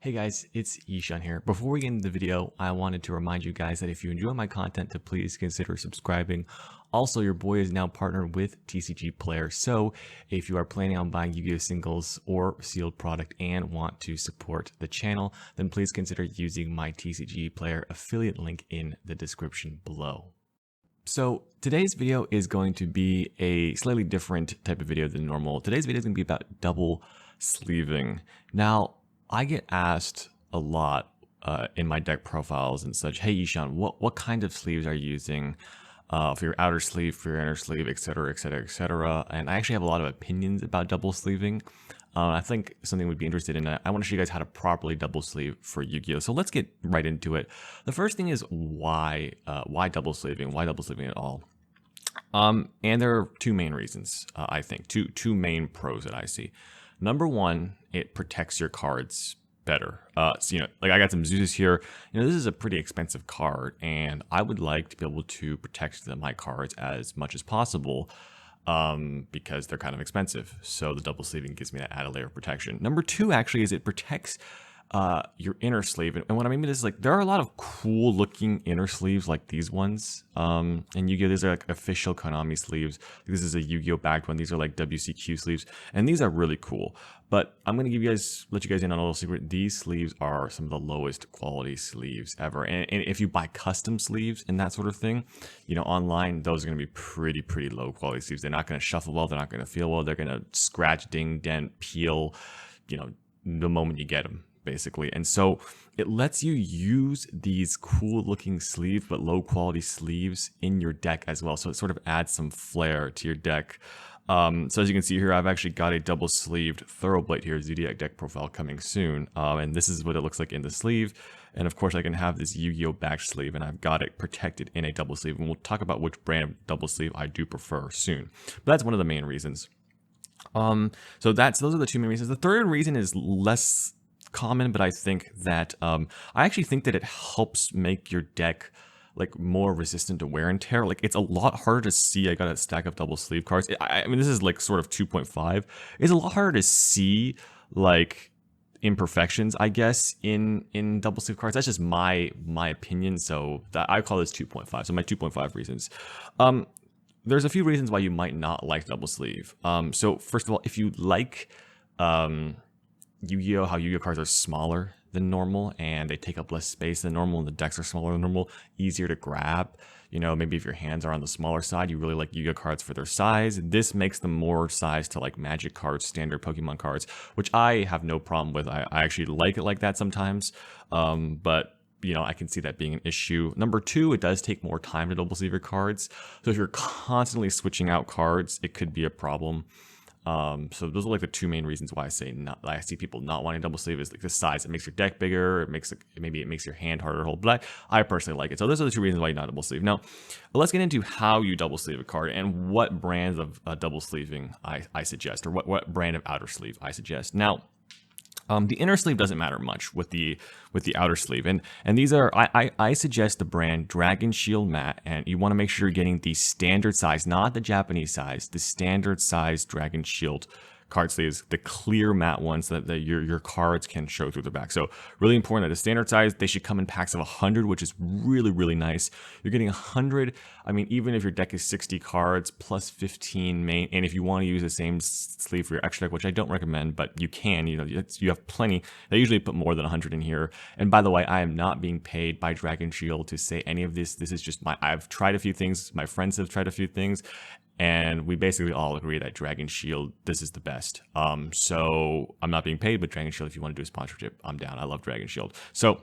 Hey guys, it's Yishan here. Before we get into the video, I wanted to remind you guys that if you enjoy my content, to please consider subscribing. Also, your boy is now partnered with TCG Player, so if you are planning on buying Yu-Gi-Oh singles or sealed product and want to support the channel, then please consider using my TCG Player affiliate link in the description below. So today's video is going to be a slightly different type of video than normal. Today's video is going to be about double sleeving. Now, I get asked a lot in my deck profiles and such, hey Yishan, what kind of sleeves are you using for your outer sleeve, for your inner sleeve, etc., etc., etc. And I actually have a lot of opinions about double sleeving. I think something we'd be interested in. I want to show you guys how to properly double sleeve for Yu-Gi-Oh. So let's get right into it. The first thing is why double sleeving? Why double sleeving at all? And there are two main reasons. I think two main pros that I see. Number one, it protects your cards better. So, like I got some Zeus here. This is a pretty expensive card, and I would like to be able to protect my cards as much as possible because they're kind of expensive. So the double sleeving gives me that added layer of protection. Number two, actually, is it protects your inner sleeve. And what I mean by this is, like, there are a lot of cool looking inner sleeves like these ones. And Yu-Gi-Oh! These are like official Konami sleeves. This is a Yu-Gi-Oh! Backed one. These are like WCQ sleeves. And these are really cool. But I'm going to let you guys in on a little secret. These sleeves are some of the lowest quality sleeves ever. And if you buy custom sleeves and that sort of thing, online, those are going to be pretty low quality sleeves. They're not going to shuffle well. They're not going to feel well. They're going to scratch, ding, dent, peel, the moment you get them, basically. And so it lets you use these cool looking sleeves but low quality sleeves in your deck as well. So it sort of adds some flair to your deck. So as you can see here, I've actually got a double sleeved Thoroughblade here, Zodiac deck profile coming soon. And this is what it looks like in the sleeve. And of course I can have this Yu-Gi-Oh! Back sleeve, and I've got it protected in a double sleeve. And we'll talk about which brand of double sleeve I do prefer soon. But that's one of the main reasons. So those are the two main reasons. The third reason is less common, but I think that I actually think that it helps make your deck like more resistant to wear and tear. Like, it's a lot harder to see. I got a stack of double sleeve cards. I mean, this is like sort of 2.5. It's a lot harder to see like imperfections, I guess, in double sleeve cards. That's just my opinion. So that I call this 2.5. So my 2.5 reasons. There's a few reasons why you might not like double sleeve. So first of all, if you like Yu-Gi-Oh! How Yu-Gi-Oh! Cards are smaller than normal and they take up less space than normal, and the decks are smaller than normal, easier to grab. Maybe if your hands are on the smaller side, you really like Yu-Gi-Oh! Cards for their size. This makes them more sized to like Magic cards, standard Pokemon cards, which I have no problem with. I actually like it like that sometimes. But I can see that being an issue. Number two, it does take more time to double sleeve your cards. So if you're constantly switching out cards, it could be a problem. So those are like the two main reasons why I see people not wanting double sleeve is like the size. It makes your deck bigger. Maybe it makes your hand harder to hold. But I personally like it. So those are the two reasons why you not double sleeve. Now, let's get into how you double sleeve a card and what brands of double sleeving I suggest, or what brand of outer sleeve I suggest. Now, the inner sleeve doesn't matter much with the outer sleeve, and these are I suggest the brand Dragon Shield Matte, and you want to make sure you're getting the standard size, not the Japanese size, the standard size Dragon Shield card sleeves, the clear matte ones that your cards can show through the back. So really important that the standard size, they should come in packs of 100, which is really nice. You're getting 100. I mean, even if your deck is 60 cards plus 15 main, and if you want to use the same sleeve for your extra deck, which I don't recommend, but you can, you have plenty. They usually put more than 100 in here. And by the way, I am not being paid by Dragon Shield to say any of this. This is just I've tried a few things. My friends have tried a few things. And we basically all agree that Dragon Shield, this is the best. So I'm not being paid, but Dragon Shield, if you want to do a sponsorship, I'm down. I love Dragon Shield. So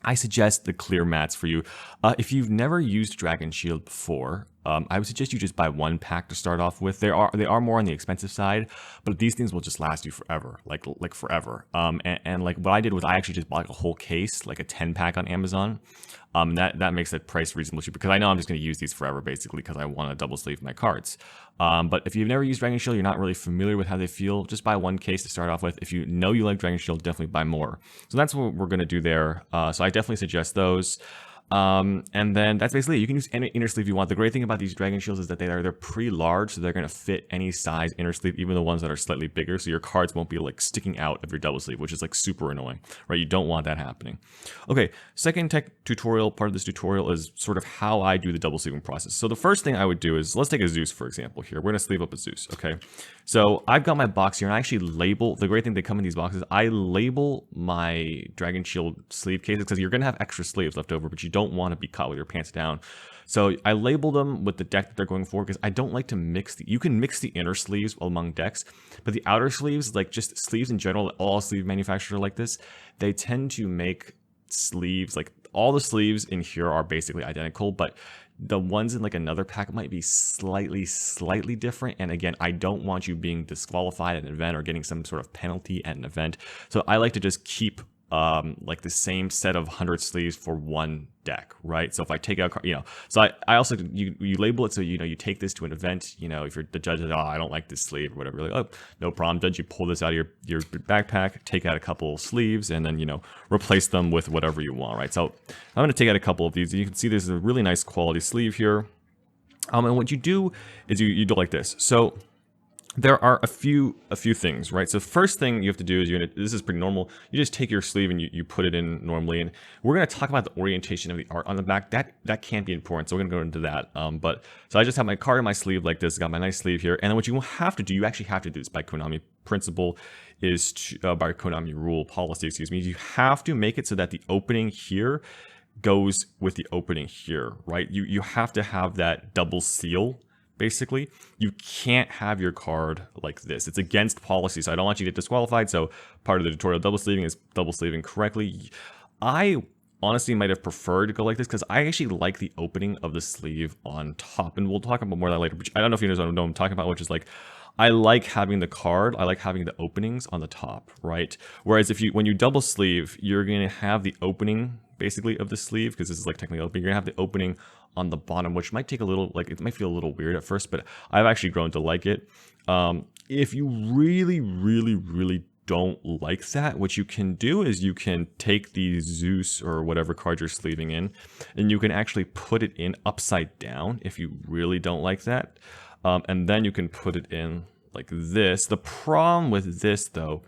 I suggest the clear mats for you. If you've never used Dragon Shield before, I would suggest you just buy one pack to start off with. They are more on the expensive side, but these things will just last you forever, like forever. And like what I did was I actually just bought like a whole case, like a 10 pack on Amazon. That makes that price reasonable cheap, because I know I'm just going to use these forever, basically, because I want to double sleeve my cards. But if you've never used Dragon Shield, you're not really familiar with how they feel, just buy one case to start off with. If you know you like Dragon Shield, definitely buy more. So that's what we're going to do there. So I definitely suggest those. And then that's basically it. You can use any inner sleeve you want. The great thing about these Dragon Shields is that they're pretty large, so they're going to fit any size inner sleeve, even the ones that are slightly bigger, so your cards won't be like sticking out of your double sleeve, which is like super annoying, right? You don't want that happening. Okay, second tech tutorial, part of this tutorial is sort of how I do the double sleeving process. So the first thing I would do is, let's take a Zeus, for example, here. We're going to sleeve up a Zeus, okay? So I've got my box here, and I actually label, the great thing they come in these boxes, I label my Dragon Shield sleeve cases, because you're going to have extra sleeves left over, but you don't want to be caught with your pants down. So I label them with the deck that they're going for, because I don't like to mix you can mix the inner sleeves among decks, but the outer sleeves, like just sleeves in general, all sleeve manufacturers are like this, they tend to make sleeves, like all the sleeves in here are basically identical, but the ones in like another pack might be slightly different. And again, I don't want you being disqualified at an event or getting some sort of penalty at an event. So I like to just keep like the same set of 100 sleeves for one deck, right? So if I take out, so I also, you label it so, you take this to an event, if you're the judge, oh, I don't like this sleeve or whatever, you're like, oh, no problem, judge, you pull this out of your backpack, take out a couple of sleeves, and then, replace them with whatever you want, right? So I'm going to take out a couple of these. You can see there's a really nice quality sleeve here. And what you do is you do like this. So there are a few things, right? So first thing you have to do is this is pretty normal. You just take your sleeve and you put it in normally. And we're going to talk about the orientation of the art on the back. That can be important. So we're going to go into that. So I just have my card in my sleeve like this. Got my nice sleeve here. And then what you have to do, you actually have to do this by Konami principle, is by Konami rule policy, excuse me. You have to make it so that the opening here goes with the opening here, right? You have to have that double seal. Basically, you can't have your card like this. It's against policy, so I don't want you to get disqualified. So part of the tutorial double sleeving is double sleeving correctly. I honestly might have preferred to go like this because I actually like the opening of the sleeve on top. And we'll talk about more of that later, but I don't know if you know what I'm talking about, which is like, I like having the card, I like having the openings on the top, right? Whereas when you double sleeve, you're gonna have the opening basically of the sleeve, because this is like technically open, you're gonna have the opening on the bottom, which might take a little, like it might feel a little weird at first, but I've actually grown to like it. If you really don't like that, what you can do is you can take the Zeus or whatever card you're sleeving in, and you can actually put it in upside down if you really don't like that. And then you can put it in like this. The problem with this though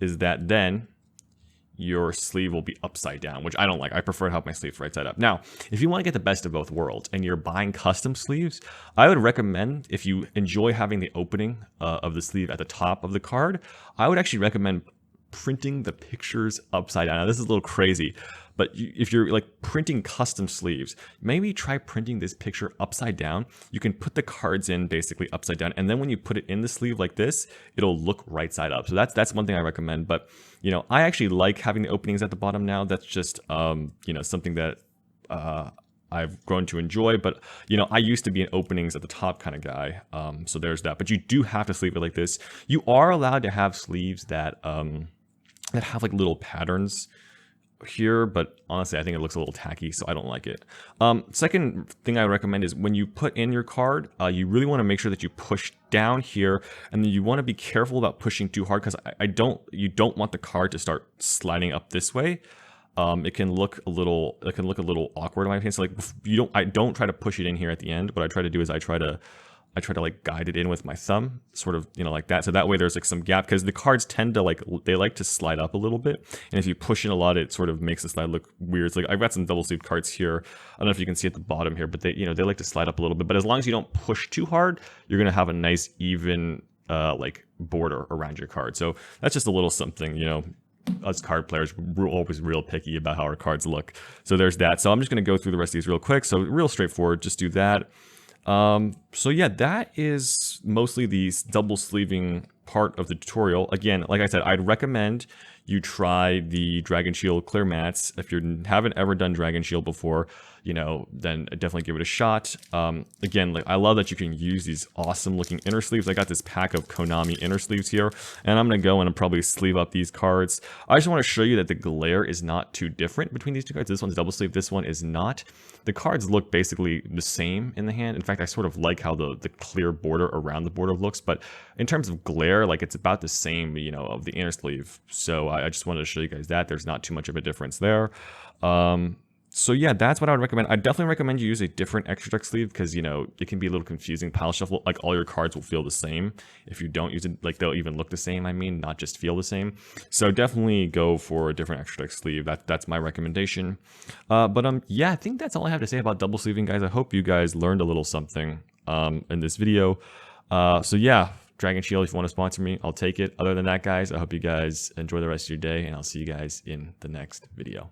is that then your sleeve will be upside down, which I don't like. I prefer to have my sleeves right side up. Now, if you want to get the best of both worlds and you're buying custom sleeves, I would recommend, if you enjoy having the opening of the sleeve at the top of the card, I would actually recommend printing the pictures upside down. Now, this is a little crazy, but if you're like printing custom sleeves, maybe try printing this picture upside down. You can put the cards in basically upside down, and then when you put it in the sleeve like this, it'll look right side up. So that's one thing I recommend. But I actually like having the openings at the bottom now. That's just something that I've grown to enjoy. But I used to be an openings at the top kind of guy. So there's that. But you do have to sleeve it like this. You are allowed to have sleeves that have like little patterns here, but honestly I think it looks a little tacky, so I don't like it. Second thing I recommend is when you put in your card, you really want to make sure that you push down here, and then you want to be careful about pushing too hard, because you don't want the card to start sliding up this way. It can look a little awkward in my opinion. So like I don't try to push it in here at the end. What I try to do is I try to like guide it in with my thumb, sort of, like that. So that way there's like some gap, because the cards tend to they like to slide up a little bit. And if you push in a lot, it sort of makes the slide look weird. It's like I've got some double sleeved cards here. I don't know if you can see at the bottom here, but they like to slide up a little bit. But as long as you don't push too hard, you're going to have a nice even like border around your card. So that's just a little something, us card players, we're always real picky about how our cards look. So there's that. So I'm just going to go through the rest of these real quick. So real straightforward, just do that. So yeah, that is mostly the double sleeving part of the tutorial. Again, like I said, I'd recommend you try the Dragon Shield clear mats. If you haven't ever done Dragon Shield before, then definitely give it a shot. Again, like I love that you can use these awesome looking inner sleeves. I got this pack of Konami inner sleeves here, and I'm going to go and probably sleeve up these cards. I just want to show you that the glare is not too different between these two cards. This one's double sleeve, this one is not. The cards look basically the same in the hand. In fact, I sort of like how the clear border around the border looks, but in terms of glare, like it's about the same, of the inner sleeve. So I just wanted to show you guys that there's not too much of a difference there. So yeah, that's what I would recommend. I definitely recommend you use a different extra deck sleeve because, you know, it can be a little confusing. Pile shuffle, like all your cards will feel the same. If you don't use it, like they'll even look the same, I mean, not just feel the same. So definitely go for a different extra deck sleeve. That's my recommendation. But yeah, I think that's all I have to say about double sleeving, guys. I hope you guys learned a little something in this video. So yeah, Dragon Shield, if you want to sponsor me, I'll take it. Other than that, guys, I hope you guys enjoy the rest of your day, and I'll see you guys in the next video.